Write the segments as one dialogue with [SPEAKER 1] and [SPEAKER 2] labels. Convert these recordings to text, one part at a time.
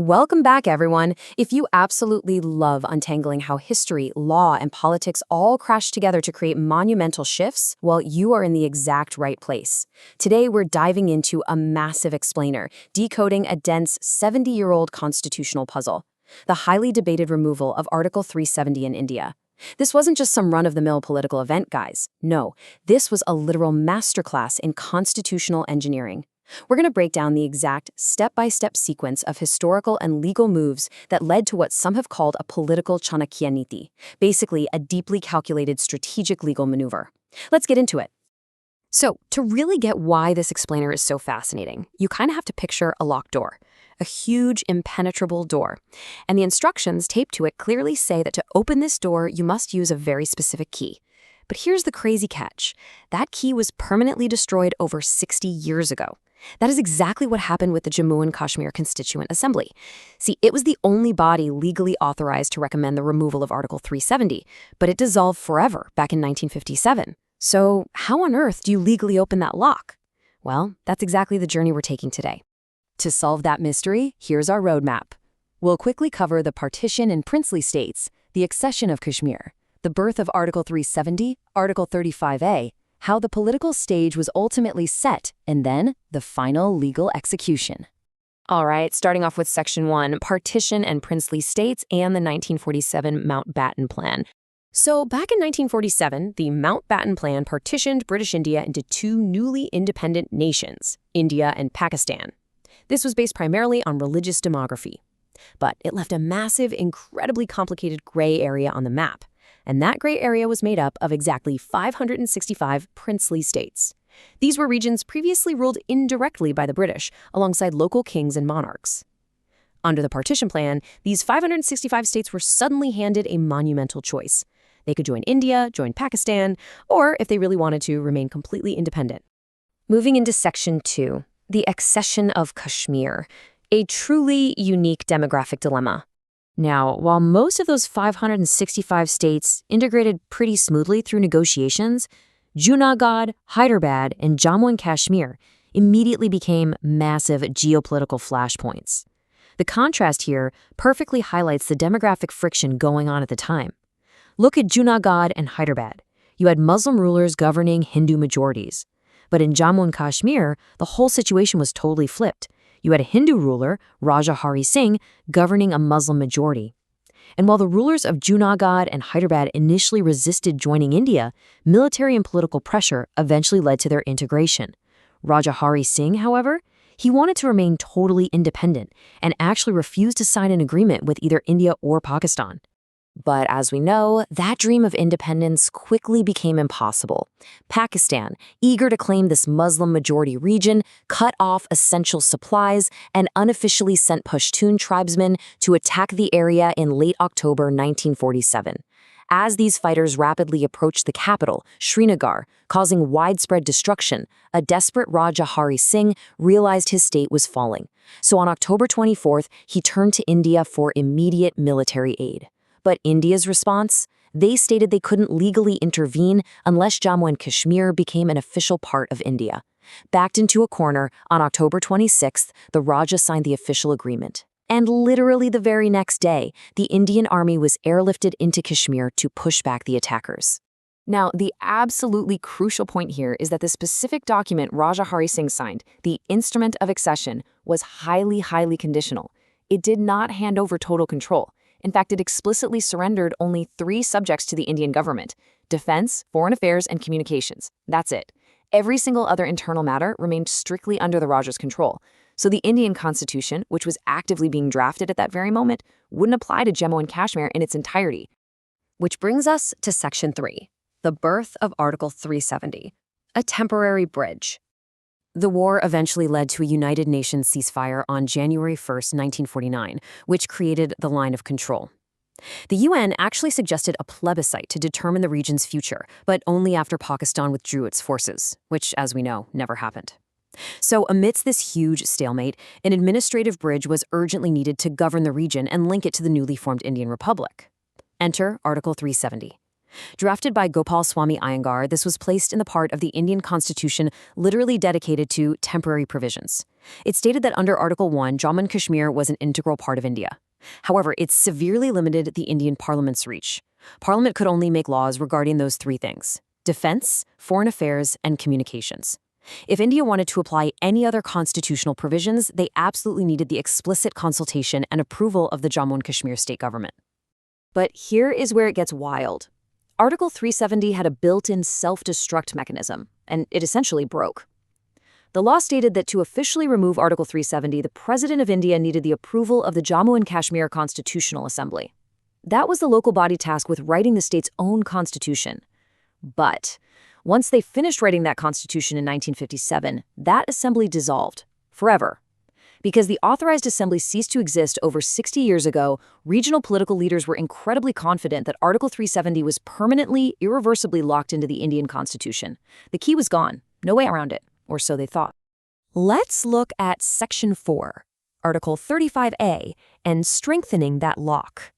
[SPEAKER 1] Welcome back, everyone. If you absolutely love untangling how history, law, and politics all crash together to create monumental shifts, well, you are in the exact right place. Today, we're diving into a massive explainer, decoding a dense 70-year-old constitutional puzzle, the highly debated removal of Article 370 in India. This wasn't just some run-of-the-mill political event, guys. No, this was a literal masterclass in constitutional engineering. We're going to break down the exact step-by-step sequence of historical and legal moves that led to what some have called a political Chanakya Niti, basically a deeply calculated strategic legal maneuver. Let's get into it. So, to really get why this explainer is so fascinating, you kind of have to picture a locked door, a huge, impenetrable door. And the instructions taped to it clearly say that to open this door, you must use a very specific key. But here's the crazy catch. That key was permanently destroyed over 60 years ago. That is exactly what happened with the Jammu and Kashmir Constituent Assembly. See, it was the only body legally authorized to recommend the removal of Article 370, but it dissolved forever back in 1957. So how on earth do you legally open that lock? Well, that's exactly the journey we're taking today. To solve that mystery, here's our roadmap. We'll quickly cover the partition and princely states, the accession of Kashmir, the birth of Article 370, Article 35A, how the political stage was ultimately set, and then the final legal execution. All right, starting off with Section 1, Partition and Princely States and the 1947 Mountbatten Plan. So back in 1947, the Mountbatten Plan partitioned British India into two newly independent nations, India and Pakistan. This was based primarily on religious demography. But it left a massive, incredibly complicated gray area on the map. And that gray area was made up of exactly 565 princely states. These were regions previously ruled indirectly by the British, alongside local kings and monarchs. Under the partition plan, these 565 states were suddenly handed a monumental choice. They could join India, join Pakistan, or, if they really wanted to, remain completely independent. Moving into Section 2, the accession of Kashmir, a truly unique demographic dilemma. Now, while most of those 565 states integrated pretty smoothly through negotiations, Junagadh, Hyderabad, and Jammu and Kashmir immediately became massive geopolitical flashpoints. The contrast here perfectly highlights the demographic friction going on at the time. Look at Junagadh and Hyderabad. You had Muslim rulers governing Hindu majorities. But in Jammu and Kashmir, the whole situation was totally flipped. You had a Hindu ruler, Raja Hari Singh, governing a Muslim majority. And while the rulers of Junagadh and Hyderabad initially resisted joining India, military and political pressure eventually led to their integration. Raja Hari Singh, however, he wanted to remain totally independent and actually refused to sign an agreement with either India or Pakistan. But as we know, that dream of independence quickly became impossible. Pakistan, eager to claim this Muslim-majority region, cut off essential supplies and unofficially sent Pashtun tribesmen to attack the area in late October 1947. As these fighters rapidly approached the capital, Srinagar, causing widespread destruction, a desperate Raja Hari Singh realized his state was falling. So on October 24th, he turned to India for immediate military aid. But India's response? They stated they couldn't legally intervene unless Jammu and Kashmir became an official part of India. Backed into a corner, on October 26th, the Raja signed the official agreement. And literally the very next day, the Indian army was airlifted into Kashmir to push back the attackers. Now, the absolutely crucial point here is that the specific document Raja Hari Singh signed, the Instrument of Accession, was highly conditional. It did not hand over total control. In fact, it explicitly surrendered only 3 subjects to the Indian government: defense, foreign affairs, and communications. That's it. Every single other internal matter remained strictly under the Raja's control. So the Indian constitution, which was actively being drafted at that very moment, wouldn't apply to Jammu and Kashmir in its entirety. Which brings us to Section 3, the birth of Article 370, a temporary bridge. The war eventually led to a United Nations ceasefire on January 1st, 1949, which created the line of control. The UN actually suggested a plebiscite to determine the region's future, but only after Pakistan withdrew its forces, which, as we know, never happened. So amidst this huge stalemate, an administrative bridge was urgently needed to govern the region and link it to the newly formed Indian Republic. Enter Article 370. Drafted by Gopal Swami Iyengar, this was placed in the part of the Indian constitution literally dedicated to temporary provisions. It stated that under Article 1, Jammu and Kashmir was an integral part of India. However, it severely limited the Indian Parliament's reach. Parliament could only make laws regarding those three things: defense, foreign affairs, and communications. If India wanted to apply any other constitutional provisions, they absolutely needed the explicit consultation and approval of the Jammu and Kashmir state government. But here is where it gets wild. Article 370 had a built-in self-destruct mechanism, and it essentially broke. The law stated that to officially remove Article 370, the President of India needed the approval of the Jammu and Kashmir Constitutional Assembly. That was the local body tasked with writing the state's own constitution. But once they finished writing that constitution in 1957, that assembly dissolved forever. Because the authorized assembly ceased to exist over 60 years ago, regional political leaders were incredibly confident that Article 370 was permanently, irreversibly locked into the Indian constitution. The key was gone. No way around it, or so they thought. Let's look at Section 4, Article 35A, and strengthening that lock.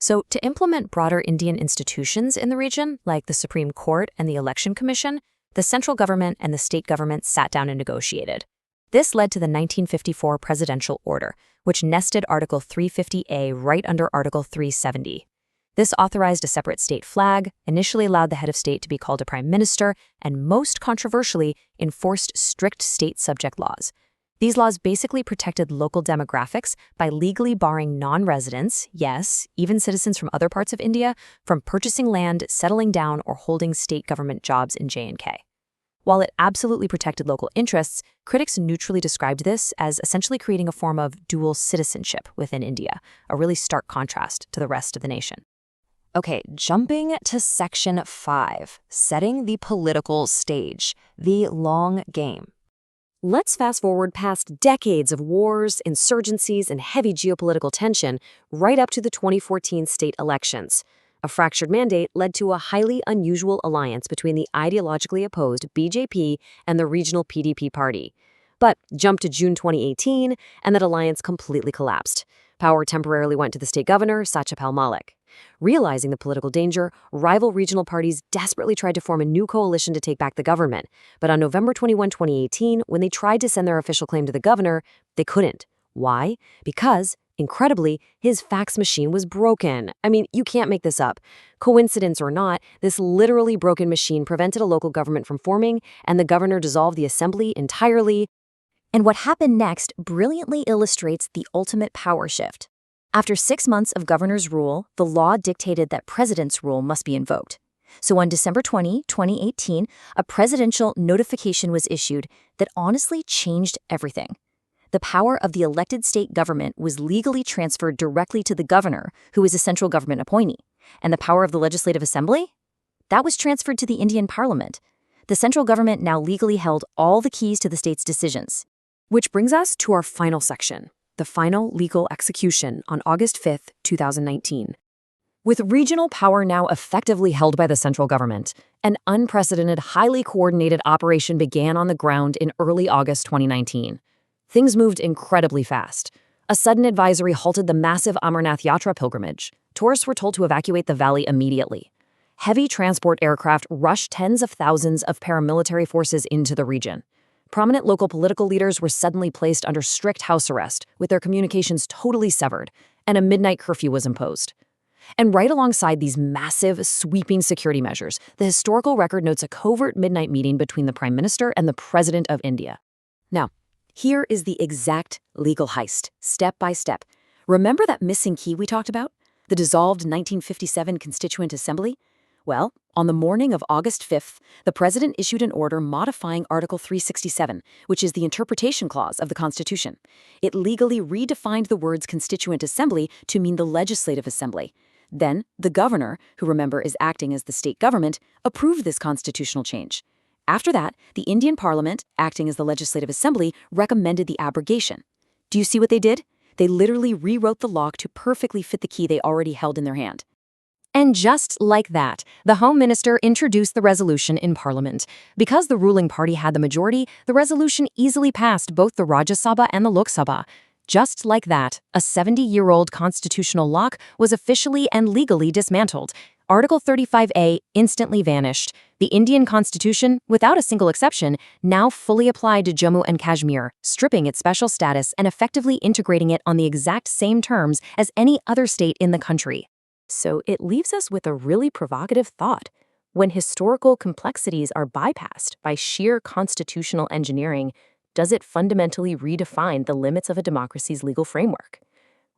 [SPEAKER 1] So, to implement broader Indian institutions in the region, like the Supreme Court and the Election Commission, the central government and the state government sat down and negotiated. This led to the 1954 presidential order, which nested Article 350A right under Article 370. This authorized a separate state flag, initially allowed the head of state to be called a prime minister, and most controversially, enforced strict state subject laws. These laws basically protected local demographics by legally barring non-residents, yes, even citizens from other parts of India, from purchasing land, settling down, or holding state government jobs in J&K. While it absolutely protected local interests, critics neutrally described this as essentially creating a form of dual citizenship within India, a really stark contrast to the rest of the nation. Okay, jumping to Section 5, setting the political stage, the long game. Let's fast forward past decades of wars, insurgencies, and heavy geopolitical tension right up to the 2014 state elections. A fractured mandate led to a highly unusual alliance between the ideologically opposed BJP and the regional PDP party. But jump to June 2018, and that alliance completely collapsed. Power temporarily went to the state governor, Satyapal Malik. Realizing the political danger, rival regional parties desperately tried to form a new coalition to take back the government. But on November 21, 2018, when they tried to send their official claim to the governor, they couldn't. Why? Because, incredibly, his fax machine was broken. I mean, you can't make this up. Coincidence or not, this literally broken machine prevented a local government from forming, and the governor dissolved the assembly entirely. And what happened next brilliantly illustrates the ultimate power shift. After 6 months of governor's rule, the law dictated that president's rule must be invoked. So on December 20, 2018, a presidential notification was issued that honestly changed everything. The power of the elected state government was legally transferred directly to the governor, who is a central government appointee. And the power of the legislative assembly? That was transferred to the Indian parliament. The central government now legally held all the keys to the state's decisions. Which brings us to our final section, the final legal execution on August 5, 2019. With regional power now effectively held by the central government, an unprecedented, highly coordinated operation began on the ground in early August 2019. Things moved incredibly fast. A sudden advisory halted the massive Amarnath Yatra pilgrimage. Tourists were told to evacuate the valley immediately. Heavy transport aircraft rushed tens of thousands of paramilitary forces into the region. Prominent local political leaders were suddenly placed under strict house arrest, with their communications totally severed, and a midnight curfew was imposed. And right alongside these massive, sweeping security measures, the historical record notes a covert midnight meeting between the Prime Minister and the President of India. Now, here is the exact legal heist, step by step. Remember that missing key we talked about? The dissolved 1957 Constituent Assembly? Well, on the morning of August 5th, the President issued an order modifying Article 367, which is the interpretation clause of the Constitution. It legally redefined the words Constituent Assembly to mean the Legislative Assembly. Then, the governor, who remember is acting as the state government, approved this constitutional change. After that, the Indian Parliament, acting as the Legislative Assembly, recommended the abrogation. Do you see what they did? They literally rewrote the lock to perfectly fit the key they already held in their hand. And just like that, the Home Minister introduced the resolution in Parliament. Because the ruling party had the majority, the resolution easily passed both the Rajya Sabha and the Lok Sabha. Just like that, a 70-year-old constitutional lock was officially and legally dismantled. Article 35A instantly vanished. The Indian constitution, without a single exception, now fully applied to Jammu and Kashmir, stripping its special status and effectively integrating it on the exact same terms as any other state in the country. So it leaves us with a really provocative thought. When historical complexities are bypassed by sheer constitutional engineering, does it fundamentally redefine the limits of a democracy's legal framework?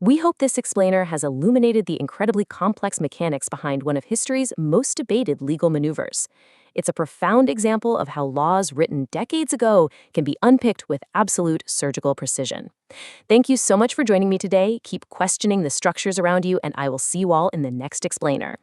[SPEAKER 1] We hope this explainer has illuminated the incredibly complex mechanics behind one of history's most debated legal maneuvers. It's a profound example of how laws written decades ago can be unpicked with absolute surgical precision. Thank you so much for joining me today. Keep questioning the structures around you, and I will see you all in the next explainer.